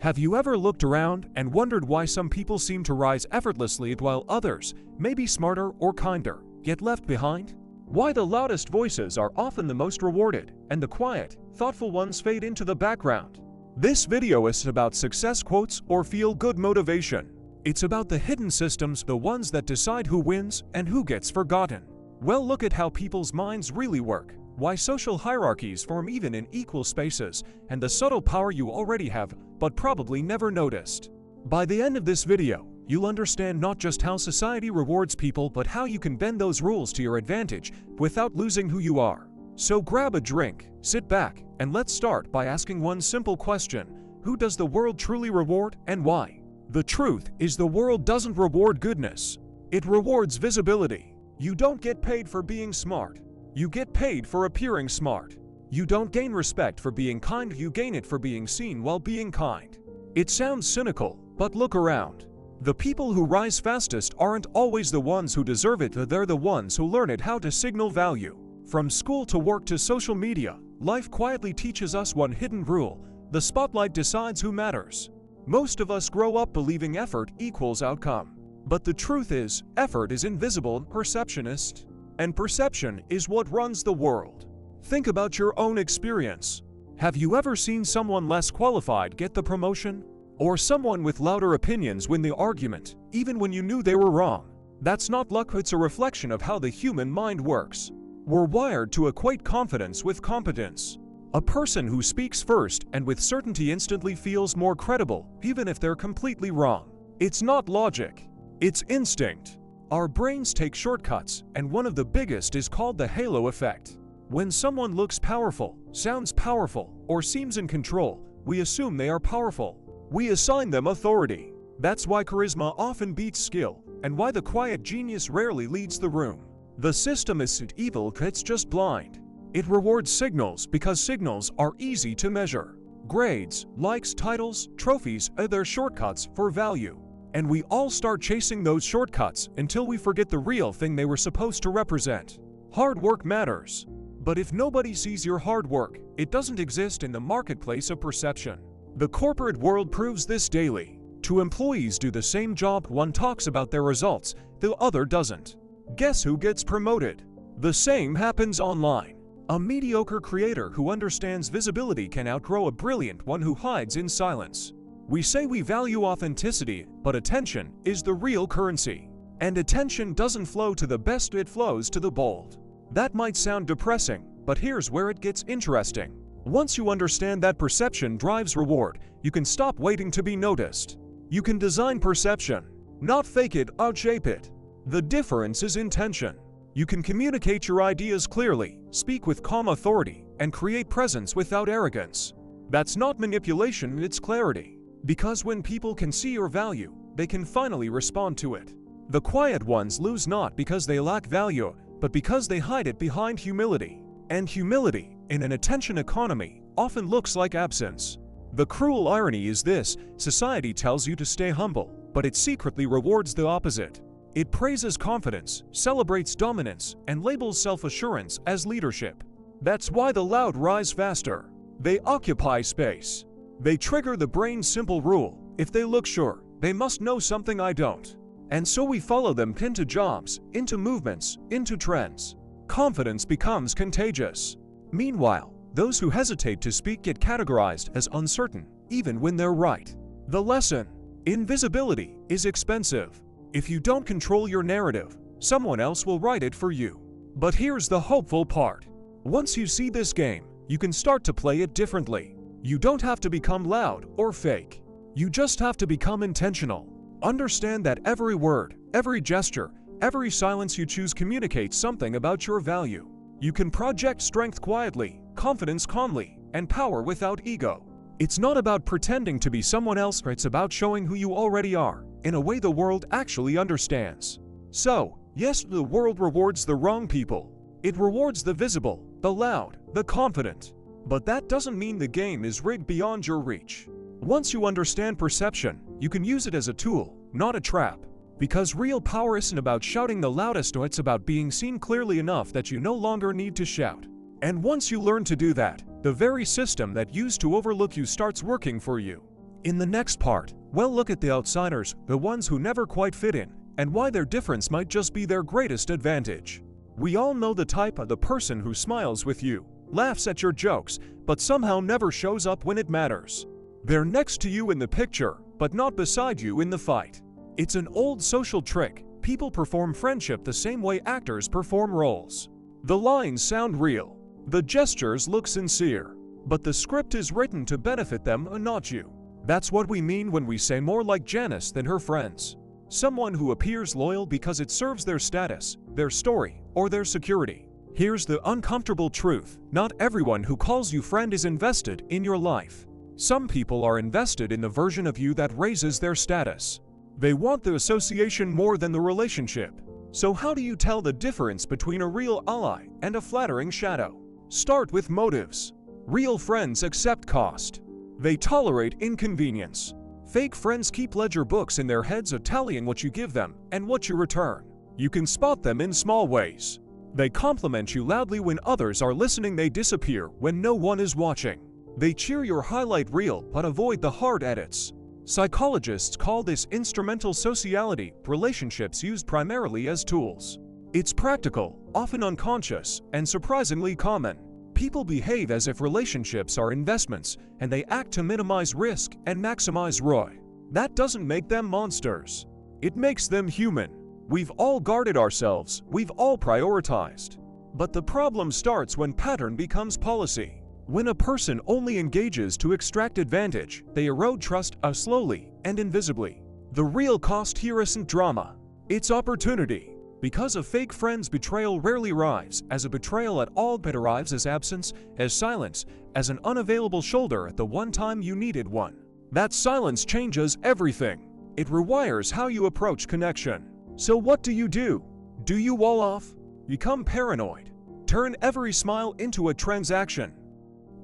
Have you ever looked around and wondered why some people seem to rise effortlessly while others, maybe smarter or kinder, get left behind? Why the loudest voices are often the most rewarded, and the quiet, thoughtful ones fade into the background? This video is about success quotes or feel-good motivation. It's about the hidden systems, the ones that decide who wins and who gets forgotten. Well, look at how people's minds really work, why social hierarchies form even in equal spaces, and the subtle power you already have but probably never noticed. By the end of this video, you'll understand not just how society rewards people but how you can bend those rules to your advantage without losing who you are. So grab a drink, sit back, and let's start by asking one simple question: who does the world truly reward and why? The truth is, the world doesn't reward goodness. It rewards visibility. You don't get paid for being smart. You get paid for appearing smart. You don't gain respect for being kind, you gain it for being seen while being kind. It sounds cynical, but look around. The people who rise fastest aren't always the ones who deserve it, they're the ones who learn it how to signal value. From school to work to social media, life quietly teaches us one hidden rule: the spotlight decides who matters. Most of us grow up believing effort equals outcome. But the truth is, effort is invisible, perceptionist, and perception is what runs the world. Think about your own experience. Have you ever seen someone less qualified get the promotion? Or someone with louder opinions win the argument, even when you knew they were wrong? That's not luck, it's a reflection of how the human mind works. We're wired to equate confidence with competence. A person who speaks first and with certainty instantly feels more credible, even if they're completely wrong. It's not logic, it's instinct. Our brains take shortcuts, and one of the biggest is called the halo effect. When someone looks powerful, sounds powerful, or seems in control, we assume they are powerful. We assign them authority. That's why charisma often beats skill, and why the quiet genius rarely leads the room. The system isn't evil, it's just blind. It rewards signals because signals are easy to measure. Grades, likes, titles, trophies are their shortcuts for value. And we all start chasing those shortcuts until we forget the real thing they were supposed to represent. Hard work matters. But if nobody sees your hard work, it doesn't exist in the marketplace of perception. The corporate world proves this daily. Two employees do the same job, one talks about their results, the other doesn't. Guess who gets promoted? The same happens online. A mediocre creator who understands visibility can outgrow a brilliant one who hides in silence. We say we value authenticity, but attention is the real currency. And attention doesn't flow to the best, it flows to the bold. That might sound depressing, but here's where it gets interesting. Once you understand that perception drives reward, you can stop waiting to be noticed. You can design perception, not fake it, outshape it. The difference is intention. You can communicate your ideas clearly, speak with calm authority, and create presence without arrogance. That's not manipulation, it's clarity. Because when people can see your value, they can finally respond to it. The quiet ones lose not because they lack value, but because they hide it behind humility. And humility, in an attention economy, often looks like absence. The cruel irony is this: society tells you to stay humble, but it secretly rewards the opposite. It praises confidence, celebrates dominance, and labels self-assurance as leadership. That's why the loud rise faster. They occupy space. They trigger the brain's simple rule: if they look sure, they must know something I don't. And so we follow them into jobs, into movements, into trends. Confidence becomes contagious. Meanwhile, those who hesitate to speak get categorized as uncertain, even when they're right. The lesson: invisibility is expensive. If you don't control your narrative, someone else will write it for you. But here's the hopeful part. Once you see this game, you can start to play it differently. You don't have to become loud or fake. You just have to become intentional. Understand that every word, every gesture, every silence you choose communicates something about your value. You can project strength quietly, confidence calmly, and power without ego. It's not about pretending to be someone else, it's about showing who you already are, in a way the world actually understands. So, yes, the world rewards the wrong people. It rewards the visible, the loud, the confident. But that doesn't mean the game is rigged beyond your reach. Once you understand perception, you can use it as a tool, not a trap. Because real power isn't about shouting the loudest, it's about being seen clearly enough that you no longer need to shout. And once you learn to do that, the very system that used to overlook you starts working for you. In the next part, we'll look at the outsiders, the ones who never quite fit in, and why their difference might just be their greatest advantage. We all know the type of the person who smiles with you, laughs at your jokes, but somehow never shows up when it matters. They're next to you in the picture, but not beside you in the fight. It's an old social trick. People perform friendship the same way actors perform roles. The lines sound real, the gestures look sincere, but the script is written to benefit them and not you. That's what we mean when we say more like Janice than her friends. Someone who appears loyal because it serves their status, their story, or their security. Here's the uncomfortable truth. Not everyone who calls you friend is invested in your life. Some people are invested in the version of you that raises their status. They want the association more than the relationship. So how do you tell the difference between a real ally and a flattering shadow? Start with motives. Real friends accept cost. They tolerate inconvenience. Fake friends keep ledger books in their heads of tallying what you give them and what you return. You can spot them in small ways. They compliment you loudly when others are listening. They disappear when no one is watching. They cheer your highlight reel but avoid the hard edits. Psychologists call this instrumental sociality, relationships used primarily as tools. It's practical, often unconscious, and surprisingly common. People behave as if relationships are investments, and they act to minimize risk and maximize ROI. That doesn't make them monsters. It makes them human. We've all guarded ourselves, we've all prioritized. But the problem starts when pattern becomes policy. When a person only engages to extract advantage, they erode trust slowly and invisibly. The real cost here isn't drama, it's opportunity. Because a fake friend's betrayal rarely arrives as a betrayal at all, but arrives as absence, as silence, as an unavailable shoulder at the one time you needed one. That silence changes everything. It rewires how you approach connection. So what do? Do you wall off? Become paranoid? Turn every smile into a transaction?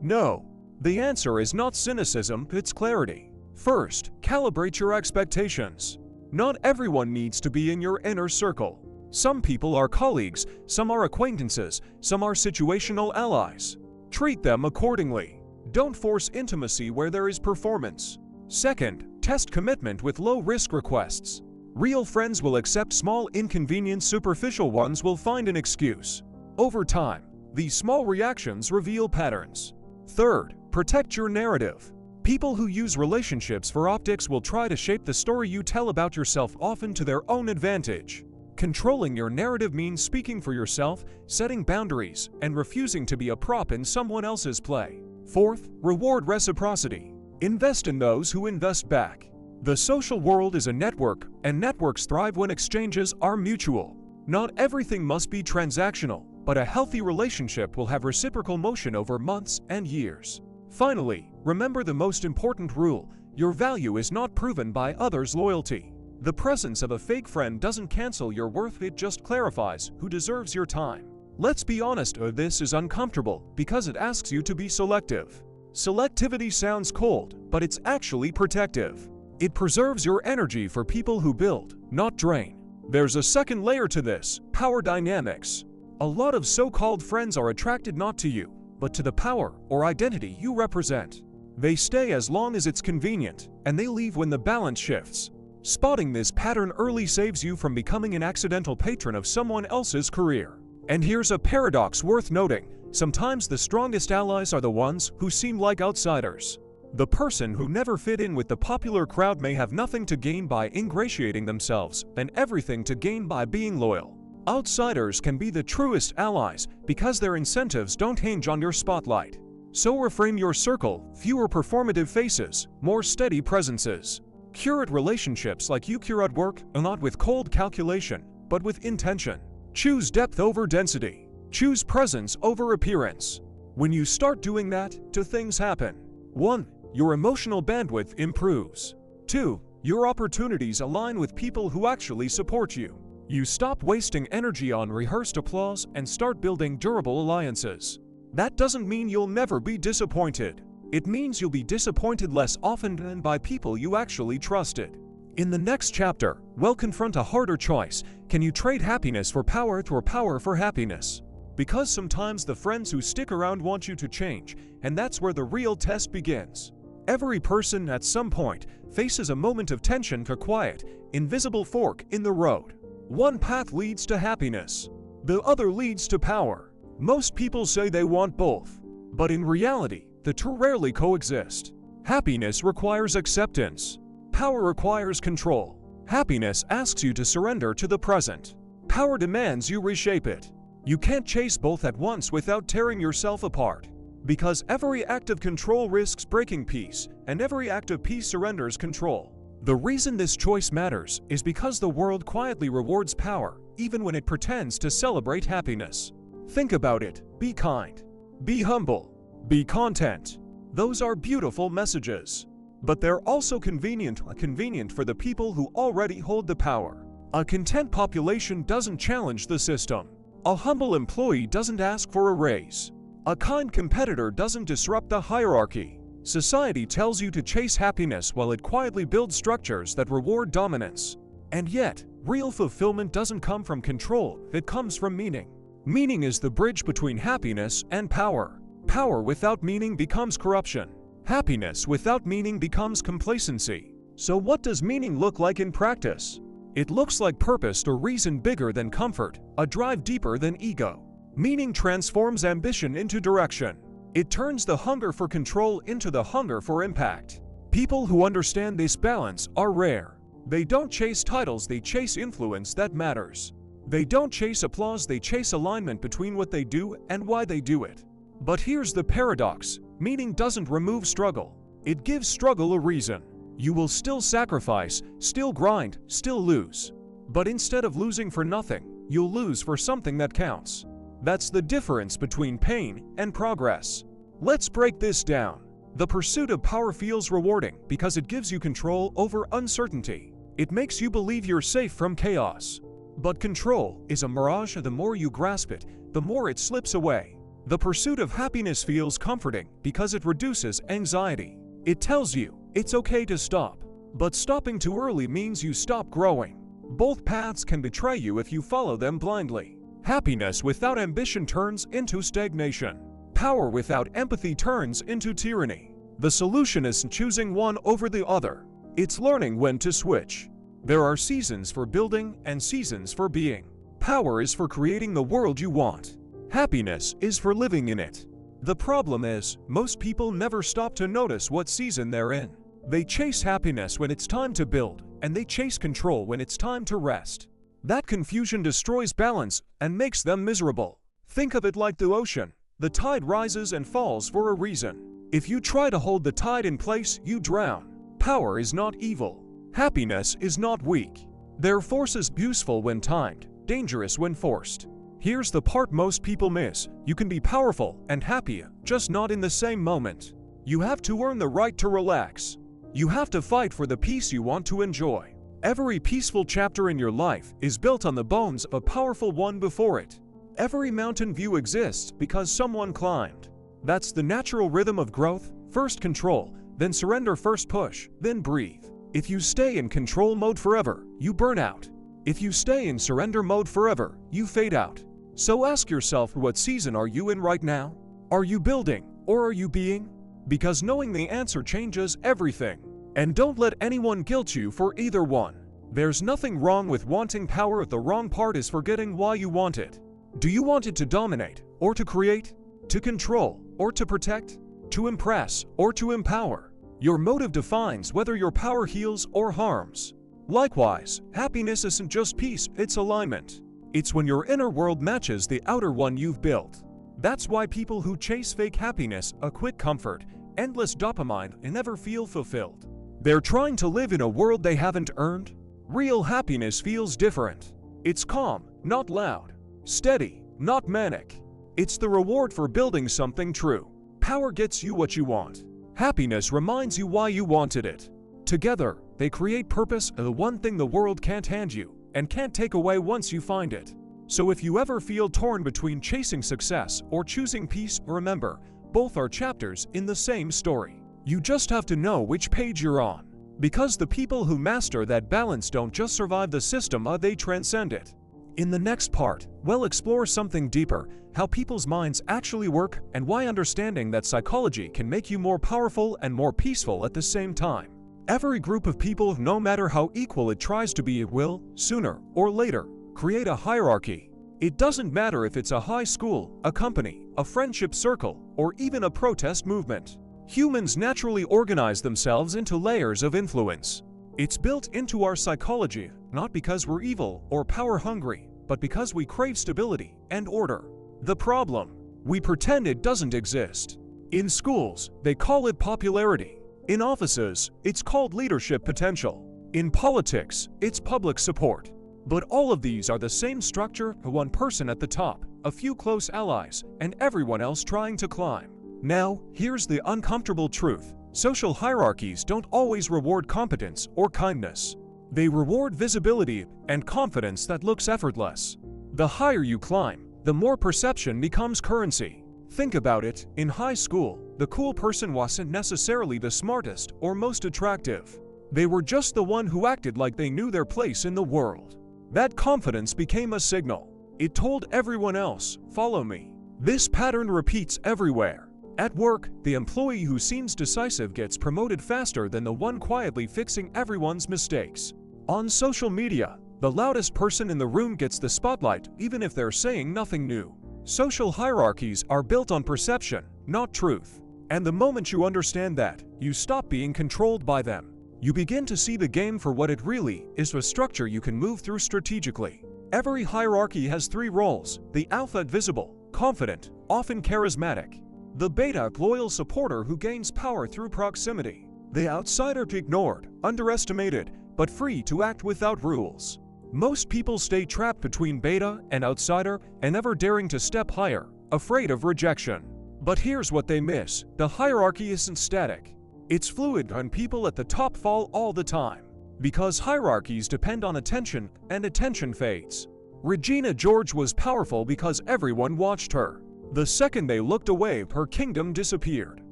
No. The answer is not cynicism, it's clarity. First, calibrate your expectations. Not everyone needs to be in your inner circle. Some people are colleagues, some are acquaintances, some are situational allies. Treat them accordingly. Don't force intimacy where there is performance. Second, test commitment with low-risk requests. Real friends will accept small inconvenience, superficial ones will find an excuse. Over time, these small reactions reveal patterns. Third, protect your narrative. People who use relationships for optics will try to shape the story you tell about yourself, often to their own advantage. Controlling your narrative means speaking for yourself, setting boundaries, and refusing to be a prop in someone else's play. Fourth, reward reciprocity. Invest in those who invest back. The social world is a network, and networks thrive when exchanges are mutual. Not everything must be transactional, but a healthy relationship will have reciprocal motion over months and years. Finally, remember the most important rule: your value is not proven by others' loyalty. The presence of a fake friend doesn't cancel your worth, it just clarifies who deserves your time. Let's be honest, this is uncomfortable because it asks you to be selective. Selectivity sounds cold, but it's actually protective. It preserves your energy for people who build, not drain. There's a second layer to this: power dynamics. A lot of so-called friends are attracted not to you, but to the power or identity you represent. They stay as long as it's convenient, and they leave when the balance shifts. Spotting this pattern early saves you from becoming an accidental patron of someone else's career. And here's a paradox worth noting: sometimes the strongest allies are the ones who seem like outsiders. The person who never fit in with the popular crowd may have nothing to gain by ingratiating themselves and everything to gain by being loyal. Outsiders can be the truest allies because their incentives don't hinge on your spotlight. So reframe your circle: fewer performative faces, more steady presences. Curate relationships like you curate work, not with cold calculation, but with intention. Choose depth over density. Choose presence over appearance. When you start doing that, two things happen. 1. Your emotional bandwidth improves. 2. Your opportunities align with people who actually support you. You stop wasting energy on rehearsed applause and start building durable alliances. That doesn't mean you'll never be disappointed. It means you'll be disappointed less often than by people you actually trusted. In the next chapter, we'll confront a harder choice: can you trade happiness for power or power for happiness? Because sometimes the friends who stick around want you to change, and that's where the real test begins. Every person at some point faces a moment of tension, a quiet, invisible fork in the road. One path leads to happiness, the other leads to power. Most people say they want both, but in reality, the two rarely coexist. Happiness requires acceptance. Power requires control. Happiness asks you to surrender to the present. Power demands you reshape it. You can't chase both at once without tearing yourself apart. Because every act of control risks breaking peace, and every act of peace surrenders control. The reason this choice matters is because the world quietly rewards power, even when it pretends to celebrate happiness. Think about it. Be kind. Be humble. Be content. Those are beautiful messages. But they're also convenient for the people who already hold the power. A content population doesn't challenge the system. A humble employee doesn't ask for a raise. A kind competitor doesn't disrupt the hierarchy. Society tells you to chase happiness while it quietly builds structures that reward dominance. And yet, real fulfillment doesn't come from control, it comes from meaning. Meaning is the bridge between happiness and power. Power without meaning becomes corruption. Happiness without meaning becomes complacency. So what does meaning look like in practice? It looks like purpose or reason bigger than comfort, a drive deeper than ego. Meaning transforms ambition into direction. It turns the hunger for control into the hunger for impact. People who understand this balance are rare. They don't chase titles, they chase influence that matters. They don't chase applause, they chase alignment between what they do and why they do it. But here's the paradox. Meaning doesn't remove struggle. It gives struggle a reason. You will still sacrifice, still grind, still lose. But instead of losing for nothing, you'll lose for something that counts. That's the difference between pain and progress. Let's break this down. The pursuit of power feels rewarding because it gives you control over uncertainty. It makes you believe you're safe from chaos. But control is a mirage. The more you grasp it, the more it slips away. The pursuit of happiness feels comforting because it reduces anxiety. It tells you it's okay to stop. But stopping too early means you stop growing. Both paths can betray you if you follow them blindly. Happiness without ambition turns into stagnation. Power without empathy turns into tyranny. The solution isn't choosing one over the other. It's learning when to switch. There are seasons for building and seasons for being. Power is for creating the world you want. Happiness is for living in it. The problem is, most people never stop to notice what season they're in. They chase happiness when it's time to build, and they chase control when it's time to rest. That confusion destroys balance and makes them miserable. Think of it like the ocean. The tide rises and falls for a reason. If you try to hold the tide in place, you drown. Power is not evil. Happiness is not weak. They're forces, useful when timed, dangerous when forced. Here's the part most people miss. You can be powerful and happy, just not in the same moment. You have to earn the right to relax. You have to fight for the peace you want to enjoy. Every peaceful chapter in your life is built on the bones of a powerful one before it. Every mountain view exists because someone climbed. That's the natural rhythm of growth. First control, then surrender, first push, then breathe. If you stay in control mode forever, you burn out. If you stay in surrender mode forever, you fade out. So ask yourself, what season are you in right now? Are you building or are you being? Because knowing the answer changes everything. And don't let anyone guilt you for either one. There's nothing wrong with wanting power. The wrong part is forgetting why you want it. Do you want it to dominate or to create? To control or to protect? To impress or to empower? Your motive defines whether your power heals or harms. Likewise, happiness isn't just peace, it's alignment. It's when your inner world matches the outer one you've built. That's why people who chase fake happiness, a quick comfort, endless dopamine, and never feel fulfilled. They're trying to live in a world they haven't earned. Real happiness feels different. It's calm, not loud. Steady, not manic. It's the reward for building something true. Power gets you what you want. Happiness reminds you why you wanted it. Together, they create purpose, the one thing the world can't hand you and can't take away once you find it. So if you ever feel torn between chasing success or choosing peace, remember, both are chapters in the same story. You just have to know which page you're on. Because the people who master that balance don't just survive the system, they transcend it. In the next part, we'll explore something deeper, how people's minds actually work and why understanding that psychology can make you more powerful and more peaceful at the same time. Every group of people, no matter how equal it tries to be, it will, sooner or later, create a hierarchy. It doesn't matter if it's a high school, a company, a friendship circle, or even a protest movement. Humans naturally organize themselves into layers of influence. It's built into our psychology, not because we're evil or power-hungry, but because we crave stability and order. The problem? We pretend it doesn't exist. In schools, they call it popularity. In offices, it's called leadership potential. In politics, it's public support. But all of these are the same structure: one person at the top, a few close allies, and everyone else trying to climb. Now, here's the uncomfortable truth. Social hierarchies don't always reward competence or kindness. They reward visibility and confidence that looks effortless. The higher you climb, the more perception becomes currency. Think about it. In high school, the cool person wasn't necessarily the smartest or most attractive. They were just the one who acted like they knew their place in the world. That confidence became a signal. It told everyone else, "Follow me." This pattern repeats everywhere. At work, the employee who seems decisive gets promoted faster than the one quietly fixing everyone's mistakes. On social media, the loudest person in the room gets the spotlight, even if they're saying nothing new. Social hierarchies are built on perception, not truth. And the moment you understand that, you stop being controlled by them. You begin to see the game for what it really is: a structure you can move through strategically. Every hierarchy has three roles: the alpha, visible, confident, often charismatic; the beta, loyal supporter who gains power through proximity; the outsider, ignored, underestimated, but free to act without rules. Most people stay trapped between beta and outsider and never daring to step higher, afraid of rejection. But here's what they miss: the hierarchy isn't static. It's fluid, and people at the top fall all the time. Because hierarchies depend on attention, and attention fades. Regina George was powerful because everyone watched her. The second they looked away, her kingdom disappeared.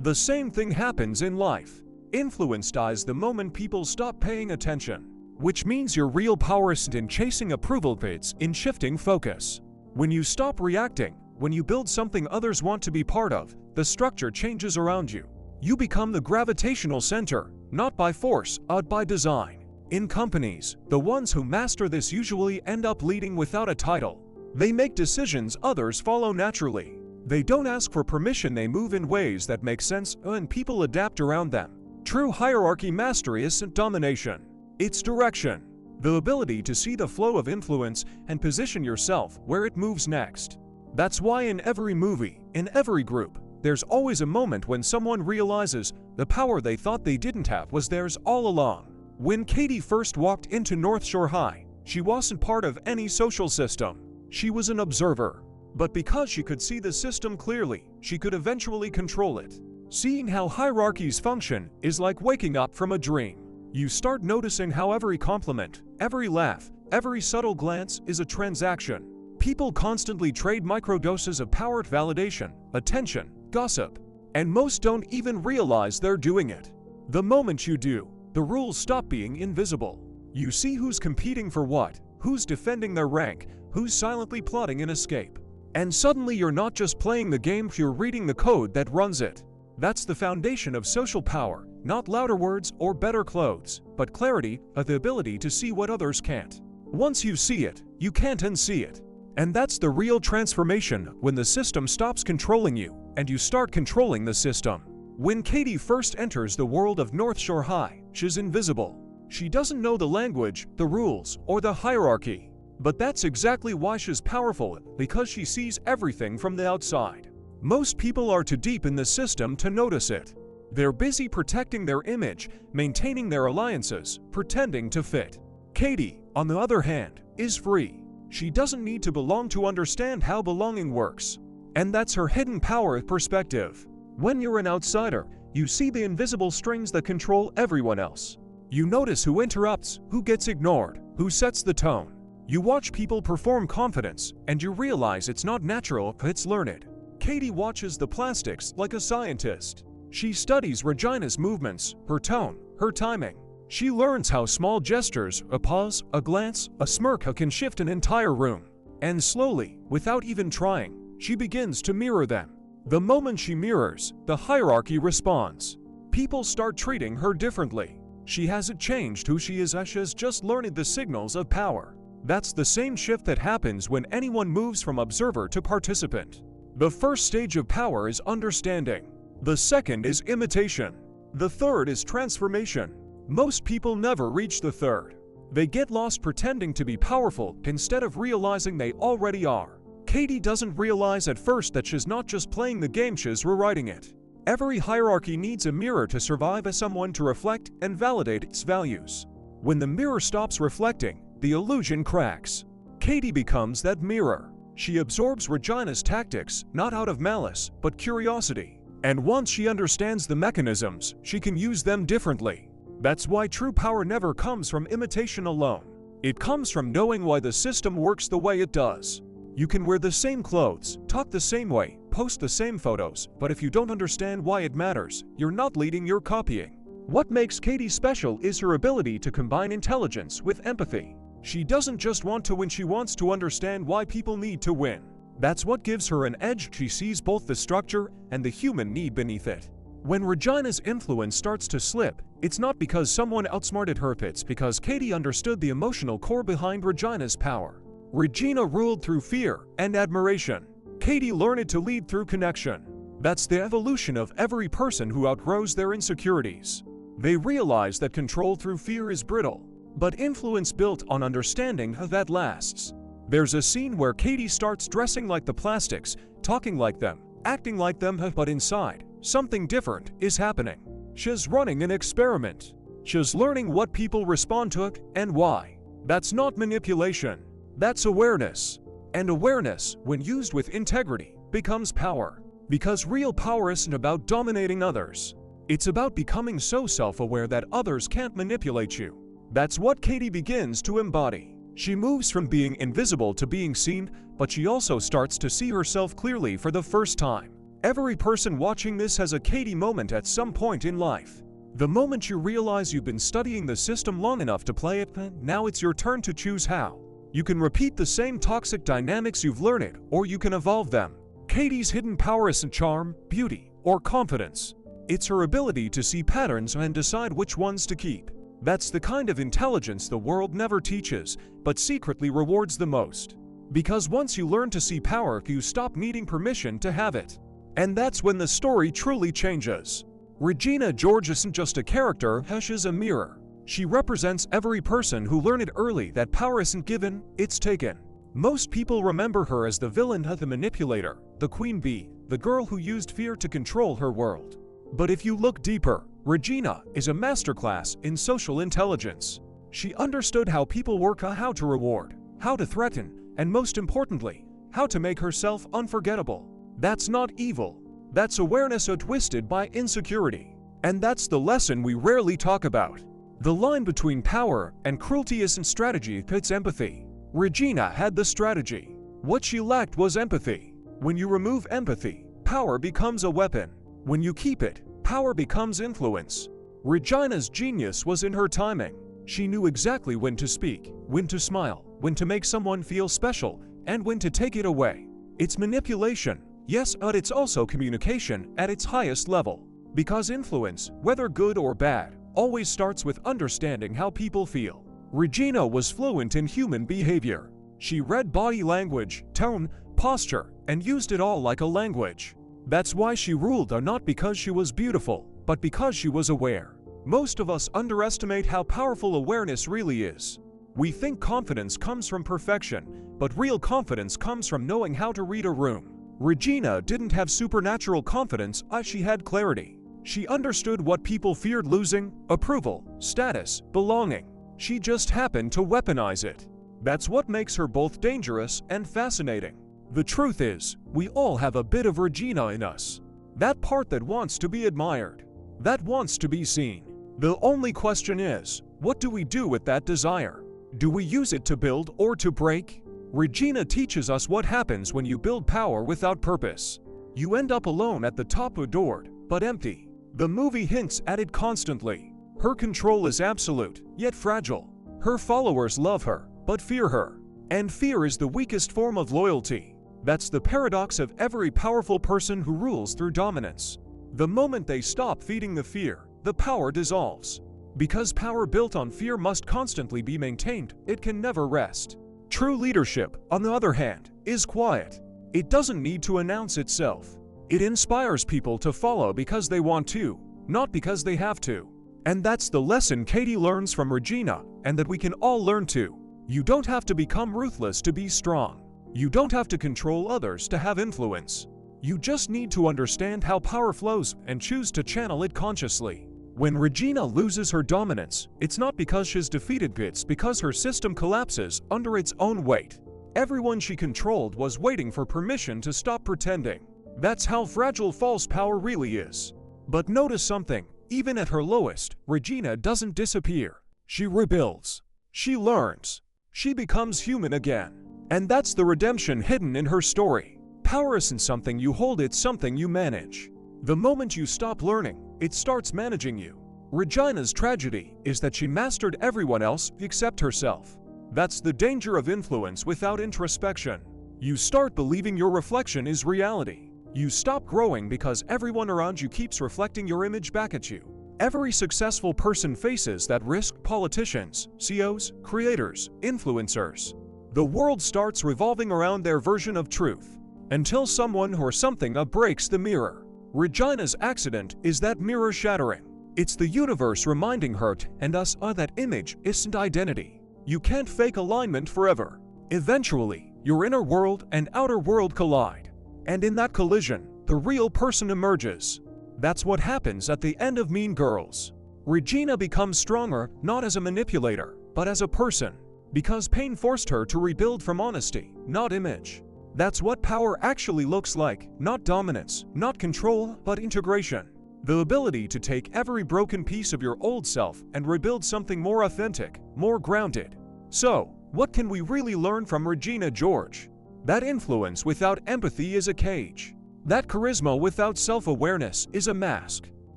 The same thing happens in life. Influence dies the moment people stop paying attention. Which means your real power isn't in chasing approval, it's in shifting focus. When you stop reacting, when you build something others want to be part of, the structure changes around you. You become the gravitational center, not by force, but by design. In companies, the ones who master this usually end up leading without a title. They make decisions others follow naturally. They don't ask for permission, they move in ways that make sense, and people adapt around them. True hierarchy mastery isn't domination. It's direction. The ability to see the flow of influence and position yourself where it moves next. That's why in every movie, in every group, there's always a moment when someone realizes the power they thought they didn't have was theirs all along. When Katie first walked into North Shore High, she wasn't part of any social system. She was an observer. But because she could see the system clearly, she could eventually control it. Seeing how hierarchies function is like waking up from a dream. You start noticing how every compliment, every laugh, every subtle glance is a transaction. People constantly trade microdoses of power, validation, attention, gossip, and most don't even realize they're doing it. The moment you do, the rules stop being invisible. You see who's competing for what, who's defending their rank, who's silently plotting an escape. And suddenly you're not just playing the game, you're reading the code that runs it. That's the foundation of social power, not louder words or better clothes, but clarity, the ability to see what others can't. Once you see it, you can't unsee it. And that's the real transformation, when the system stops controlling you, and you start controlling the system. When Katie first enters the world of North Shore High, she's invisible. She doesn't know the language, the rules, or the hierarchy. But that's exactly why she's powerful, because she sees everything from the outside. Most people are too deep in the system to notice it. They're busy protecting their image, maintaining their alliances, pretending to fit. Katie, on the other hand, is free. She doesn't need to belong to understand how belonging works. And that's her hidden power perspective. When you're an outsider, you see the invisible strings that control everyone else. You notice who interrupts, who gets ignored, who sets the tone. You watch people perform confidence, and you realize it's not natural, it's learned. Katie watches the plastics like a scientist. She studies Regina's movements, her tone, her timing. She learns how small gestures, a pause, a glance, a smirk can shift an entire room. And slowly, without even trying, she begins to mirror them. The moment she mirrors, the hierarchy responds. People start treating her differently. She hasn't changed who she is, she has just learned the signals of power. That's the same shift that happens when anyone moves from observer to participant. The first stage of power is understanding. The second is imitation. The third is transformation. Most people never reach the third. They get lost pretending to be powerful instead of realizing they already are. Katie doesn't realize at first that she's not just playing the game, she's rewriting it. Every hierarchy needs a mirror to survive, as someone to reflect and validate its values. When the mirror stops reflecting, the illusion cracks. Katie becomes that mirror. She absorbs Regina's tactics, not out of malice, but curiosity. And once she understands the mechanisms, she can use them differently. That's why true power never comes from imitation alone. It comes from knowing why the system works the way it does. You can wear the same clothes, talk the same way, post the same photos, but if you don't understand why it matters, you're not leading, you're copying. What makes Katie special is her ability to combine intelligence with empathy. She doesn't just want to win, she wants to understand why people need to win. That's what gives her an edge. She sees both the structure and the human need beneath it. When Regina's influence starts to slip, it's not because someone outsmarted her, it's because Katie understood the emotional core behind Regina's power. Regina ruled through fear and admiration. Katie learned to lead through connection. That's the evolution of every person who outgrows their insecurities. They realize that control through fear is brittle, but influence built on understanding that lasts. There's a scene where Katie starts dressing like the plastics, talking like them, acting like them, but inside, something different is happening. She's running an experiment. She's learning what people respond to and why. That's not manipulation. That's awareness. And awareness, when used with integrity, becomes power. Because real power isn't about dominating others. It's about becoming so self-aware that others can't manipulate you. That's what Katie begins to embody. She moves from being invisible to being seen, but she also starts to see herself clearly for the first time. Every person watching this has a Katie moment at some point in life. The moment you realize you've been studying the system long enough to play it, now it's your turn to choose how. You can repeat the same toxic dynamics you've learned, or you can evolve them. Katie's hidden power isn't charm, beauty, or confidence. It's her ability to see patterns and decide which ones to keep. That's the kind of intelligence the world never teaches, but secretly rewards the most. Because once you learn to see power, you stop needing permission to have it. And that's when the story truly changes. Regina George isn't just a character, she's a mirror. She represents every person who learned early that power isn't given, it's taken. Most people remember her as the villain, the manipulator, the queen bee, the girl who used fear to control her world. But if you look deeper, Regina is a masterclass in social intelligence. She understood how people work, how to reward, how to threaten, and most importantly, how to make herself unforgettable. That's not evil. That's awareness twisted by insecurity. And that's the lesson we rarely talk about. The line between power and cruelty isn't strategy, it's empathy. Regina had the strategy. What she lacked was empathy. When you remove empathy, power becomes a weapon. When you keep it, power becomes influence. Regina's genius was in her timing. She knew exactly when to speak, when to smile, when to make someone feel special, and when to take it away. It's manipulation, yes, but it's also communication at its highest level. Because influence, whether good or bad, always starts with understanding how people feel. Regina was fluent in human behavior. She read body language, tone, posture, and used it all like a language. That's why she ruled, not because she was beautiful, but because she was aware. Most of us underestimate how powerful awareness really is. We think confidence comes from perfection, but real confidence comes from knowing how to read a room. Regina didn't have supernatural confidence, she had clarity. She understood what people feared losing: approval, status, belonging. She just happened to weaponize it. That's what makes her both dangerous and fascinating. The truth is, we all have a bit of Regina in us. That part that wants to be admired, that wants to be seen. The only question is, what do we do with that desire? Do we use it to build or to break? Regina teaches us what happens when you build power without purpose. You end up alone at the top, adored, but empty. The movie hints at it constantly. Her control is absolute, yet fragile. Her followers love her, but fear her. And fear is the weakest form of loyalty. That's the paradox of every powerful person who rules through dominance. The moment they stop feeding the fear, the power dissolves. Because power built on fear must constantly be maintained, it can never rest. True leadership, on the other hand, is quiet. It doesn't need to announce itself. It inspires people to follow because they want to, not because they have to. And that's the lesson Katie learns from Regina, and that we can all learn too. You don't have to become ruthless to be strong. You don't have to control others to have influence. You just need to understand how power flows and choose to channel it consciously. When Regina loses her dominance, it's not because she's defeated, it's because her system collapses under its own weight. Everyone she controlled was waiting for permission to stop pretending. That's how fragile false power really is. But notice something, even at her lowest, Regina doesn't disappear. She rebuilds. She learns. She becomes human again. And that's the redemption hidden in her story. Power isn't something you hold, it's something you manage. The moment you stop learning, it starts managing you. Regina's tragedy is that she mastered everyone else except herself. That's the danger of influence without introspection. You start believing your reflection is reality. You stop growing because everyone around you keeps reflecting your image back at you. Every successful person faces that risk: politicians, CEOs, creators, influencers. The world starts revolving around their version of truth, until someone or something breaks the mirror. Regina's accident is that mirror shattering. It's the universe reminding her and us that image isn't identity. You can't fake alignment forever. Eventually, your inner world and outer world collide. And in that collision, the real person emerges. That's what happens at the end of Mean Girls. Regina becomes stronger, not as a manipulator, but as a person. Because pain forced her to rebuild from honesty, not image. That's what power actually looks like, not dominance, not control, but integration. The ability to take every broken piece of your old self and rebuild something more authentic, more grounded. So, what can we really learn from Regina George? That influence without empathy is a cage. That charisma without self-awareness is a mask.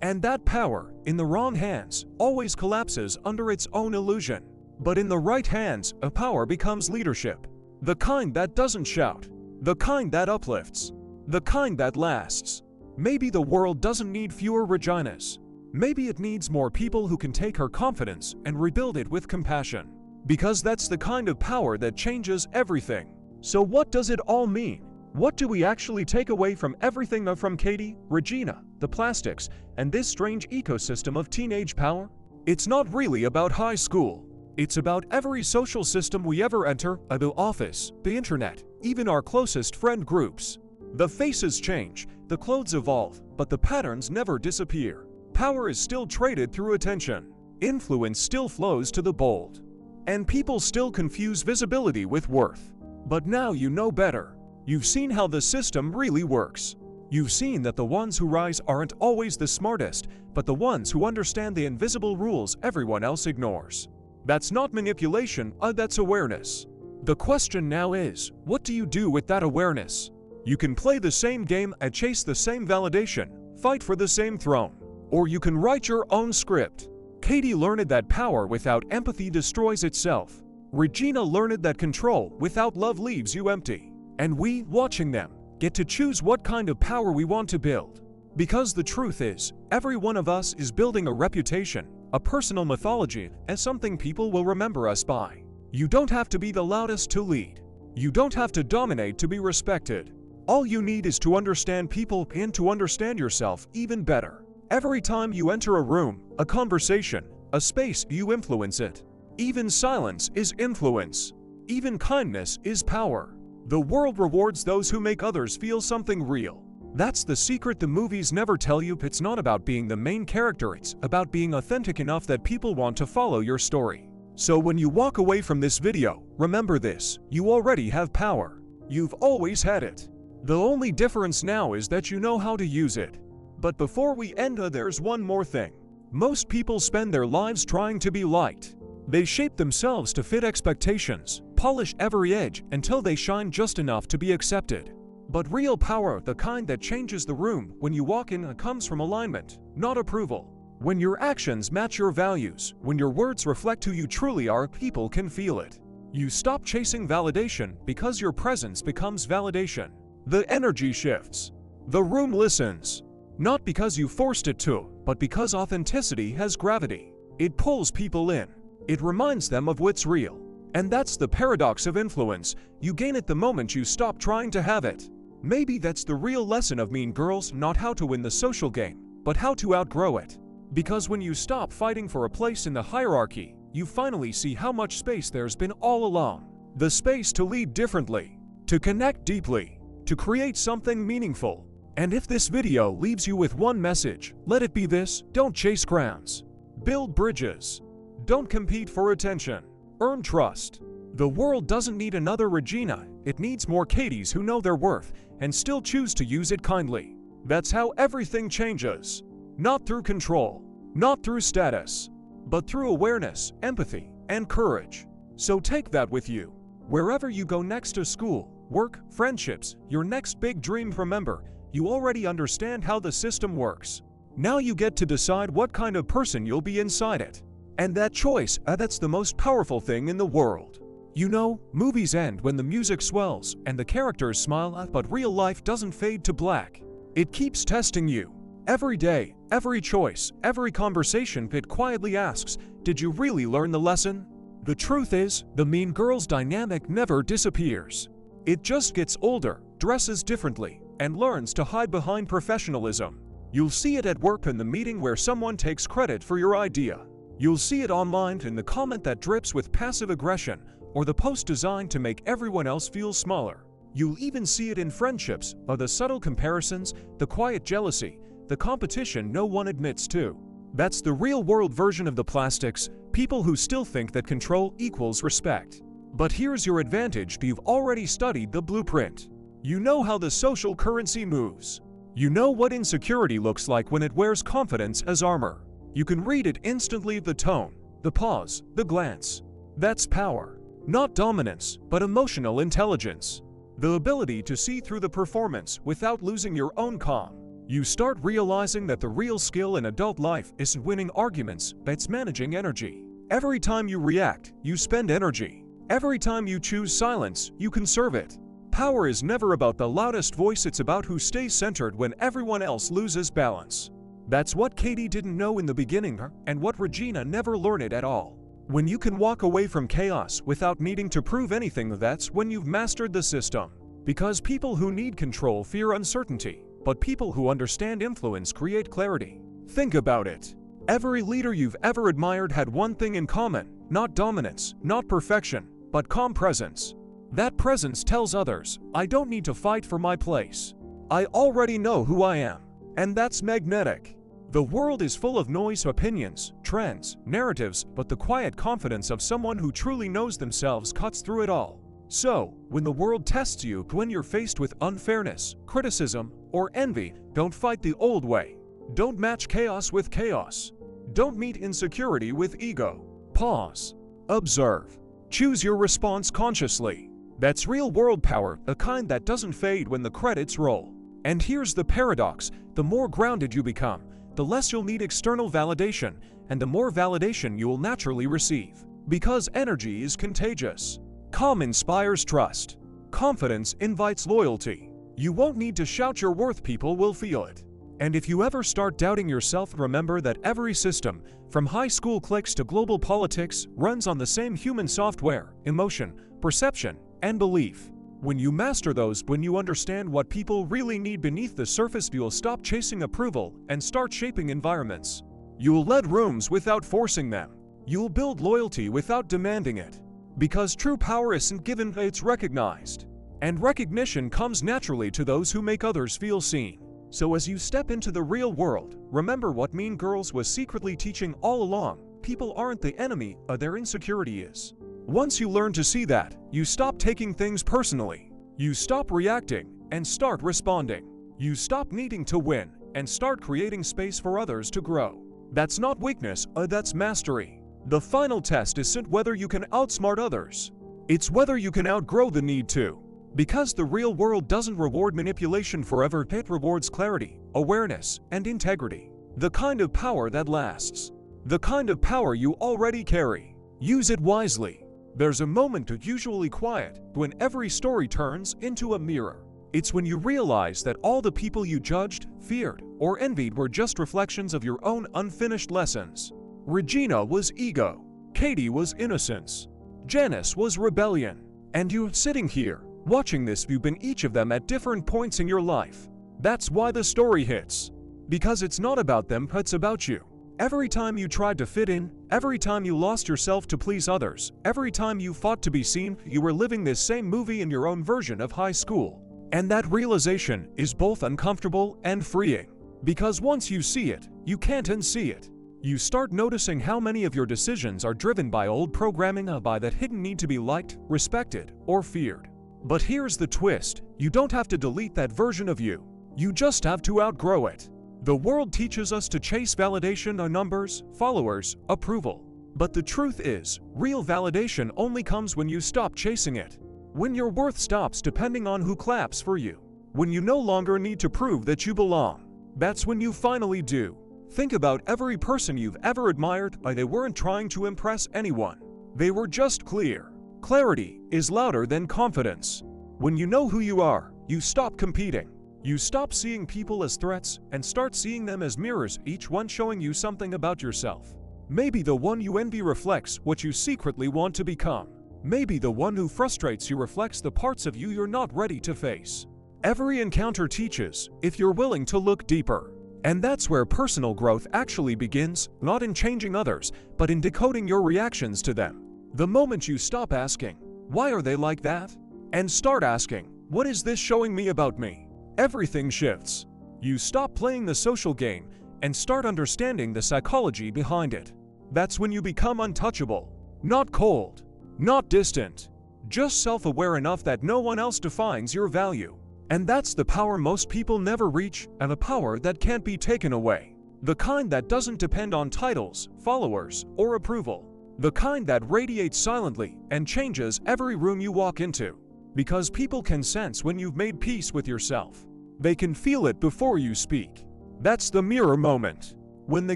And that power, in the wrong hands, always collapses under its own illusion. But in the right hands, a power becomes leadership. The kind that doesn't shout. The kind that uplifts. The kind that lasts. Maybe the world doesn't need fewer Reginas. Maybe it needs more people who can take her confidence and rebuild it with compassion. Because that's the kind of power that changes everything. So what does it all mean? What do we actually take away from everything from Katie, Regina, the plastics, and this strange ecosystem of teenage power? It's not really about high school. It's about every social system we ever enter, the office, the internet, even our closest friend groups. The faces change, the clothes evolve, but the patterns never disappear. Power is still traded through attention. Influence still flows to the bold. And people still confuse visibility with worth. But now you know better. You've seen how the system really works. You've seen that the ones who rise aren't always the smartest, but the ones who understand the invisible rules everyone else ignores. That's not manipulation, that's awareness. The question now is, what do you do with that awareness? You can play the same game and chase the same validation, fight for the same throne. Or you can write your own script. Katie learned that power without empathy destroys itself. Regina learned that control without love leaves you empty. And we, watching them, get to choose what kind of power we want to build. Because the truth is, every one of us is building a reputation, a personal mythology, and something people will remember us by. You don't have to be the loudest to lead. You don't have to dominate to be respected. All you need is to understand people and to understand yourself even better. Every time you enter a room, a conversation, a space, you influence it. Even silence is influence. Even kindness is power. The world rewards those who make others feel something real. That's the secret the movies never tell you. It's not about being the main character, it's about being authentic enough that people want to follow your story. So when you walk away from this video, remember this: you already have power. You've always had it. The only difference now is that you know how to use it. But before we end, there's one more thing. Most people spend their lives trying to be liked. They shape themselves to fit expectations, polish every edge until they shine just enough to be accepted. But real power, the kind that changes the room when you walk in, comes from alignment, not approval. When your actions match your values, when your words reflect who you truly are, people can feel it. You stop chasing validation because your presence becomes validation. The energy shifts. The room listens. Not because you forced it to, but because authenticity has gravity. It pulls people in. It reminds them of what's real. And that's the paradox of influence. You gain it the moment you stop trying to have it. Maybe that's the real lesson of Mean Girls, not how to win the social game, but how to outgrow it. Because when you stop fighting for a place in the hierarchy, you finally see how much space there's been all along. The space to lead differently, to connect deeply, to create something meaningful. And if this video leaves you with one message, let it be this: don't chase crowns. Build bridges. Don't compete for attention. Earn trust. The world doesn't need another Regina, it needs more Katies who know their worth and still choose to use it kindly. That's how everything changes. Not through control, not through status, but through awareness, empathy, and courage. So take that with you. Wherever you go next, to school, work, friendships, your next big dream, remember, you already understand how the system works. Now you get to decide what kind of person you'll be inside it. And that choice, that's the most powerful thing in the world. You know, movies end when the music swells and the characters smile, but real life doesn't fade to black. It keeps testing you. Every day, every choice, every conversation, it quietly asks, did you really learn the lesson? The truth is, the Mean Girls dynamic never disappears. It just gets older, dresses differently, and learns to hide behind professionalism. You'll see it at work in the meeting where someone takes credit for your idea. You'll see it online in the comment that drips with passive aggression, or the post designed to make everyone else feel smaller. You'll even see it in friendships, or the subtle comparisons, the quiet jealousy, the competition no one admits to. That's the real-world version of the plastics, people who still think that control equals respect. But here's your advantage: you've already studied the blueprint. You know how the social currency moves. You know what insecurity looks like when it wears confidence as armor. You can read it instantly: the tone, the pause, the glance. That's power. Not dominance, but emotional intelligence. The ability to see through the performance without losing your own calm. You start realizing that the real skill in adult life isn't winning arguments, it's managing energy. Every time you react, you spend energy. Every time you choose silence, you conserve it. Power is never about the loudest voice, it's about who stays centered when everyone else loses balance. That's what Katie didn't know in the beginning, and what Regina never learned at all. When you can walk away from chaos without needing to prove anything, that's when you've mastered the system. Because people who need control fear uncertainty, but people who understand influence create clarity. Think about it. Every leader you've ever admired had one thing in common: not dominance, not perfection, but calm presence. That presence tells others, I don't need to fight for my place. I already know who I am. And that's magnetic. The world is full of noise, opinions, trends, narratives, but the quiet confidence of someone who truly knows themselves cuts through it all. So, when the world tests you, when you're faced with unfairness, criticism, or envy, don't fight the old way. Don't match chaos with chaos. Don't meet insecurity with ego. Pause. Observe. Choose your response consciously. That's real-world power, a kind that doesn't fade when the credits roll. And here's the paradox: the more grounded you become, the less you'll need external validation, and the more validation you will naturally receive. Because energy is contagious. Calm inspires trust. Confidence invites loyalty. You won't need to shout your worth, people will feel it. And if you ever start doubting yourself, remember that every system, from high school cliques to global politics, runs on the same human software: emotion, perception, and belief. When you master those, when you understand what people really need beneath the surface, you'll stop chasing approval and start shaping environments. You'll lead rooms without forcing them. You'll build loyalty without demanding it. Because true power isn't given, it's recognized. And recognition comes naturally to those who make others feel seen. So as you step into the real world, remember what Mean Girls was secretly teaching all along: people aren't the enemy, their insecurity is. Once you learn to see that, you stop taking things personally. You stop reacting and start responding. You stop needing to win and start creating space for others to grow. That's not weakness, that's mastery. The final test isn't whether you can outsmart others. It's whether you can outgrow the need to. Because the real world doesn't reward manipulation forever, it rewards clarity, awareness, and integrity. The kind of power that lasts. The kind of power you already carry. Use it wisely. There's a moment usually quiet when every story turns into a mirror. It's when you realize that all the people you judged, feared, or envied were just reflections of your own unfinished lessons. Regina was ego. Katie was innocence. Janice was rebellion. And you sitting here, watching this, you've been each of them at different points in your life. That's why the story hits. Because it's not about them, it's about you. Every time you tried to fit in, every time you lost yourself to please others, every time you fought to be seen, you were living this same movie in your own version of high school. And that realization is both uncomfortable and freeing. Because once you see it, you can't unsee it. You start noticing how many of your decisions are driven by old programming, by that hidden need to be liked, respected, or feared. But here's the twist: you don't have to delete that version of you. You just have to outgrow it. The world teaches us to chase validation on numbers, followers, approval. But the truth is, real validation only comes when you stop chasing it. When your worth stops depending on who claps for you. When you no longer need to prove that you belong. That's when you finally do. Think about every person you've ever admired. They weren't trying to impress anyone. They were just clear. Clarity is louder than confidence. When you know who you are, you stop competing. You stop seeing people as threats and start seeing them as mirrors, each one showing you something about yourself. Maybe the one you envy reflects what you secretly want to become. Maybe the one who frustrates you reflects the parts of you you're not ready to face. Every encounter teaches, if you're willing to look deeper. And that's where personal growth actually begins, not in changing others, but in decoding your reactions to them. The moment you stop asking, why are they like that? And start asking, what is this showing me about me? Everything shifts. You stop playing the social game and start understanding the psychology behind it. That's when you become untouchable. Not cold, not distant, just self-aware enough that no one else defines your value. And that's the power most people never reach, and a power that can't be taken away. The kind that doesn't depend on titles, followers, or approval. The kind that radiates silently and changes every room you walk into. Because people can sense when you've made peace with yourself. They can feel it before you speak. That's the mirror moment. When the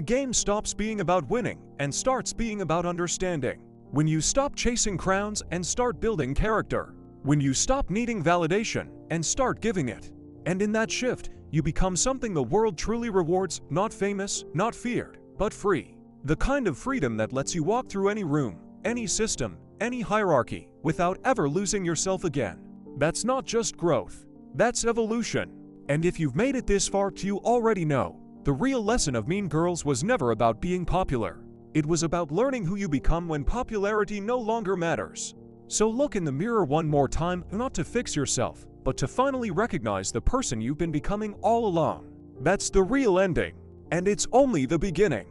game stops being about winning and starts being about understanding. When you stop chasing crowns and start building character. When you stop needing validation and start giving it. And in that shift, you become something the world truly rewards, not famous, not feared, but free. The kind of freedom that lets you walk through any room, any system, any hierarchy, without ever losing yourself again. That's not just growth, that's evolution. And if you've made it this far, you already know, the real lesson of Mean Girls was never about being popular. It was about learning who you become when popularity no longer matters. So look in the mirror one more time, not to fix yourself, but to finally recognize the person you've been becoming all along. That's the real ending. And it's only the beginning.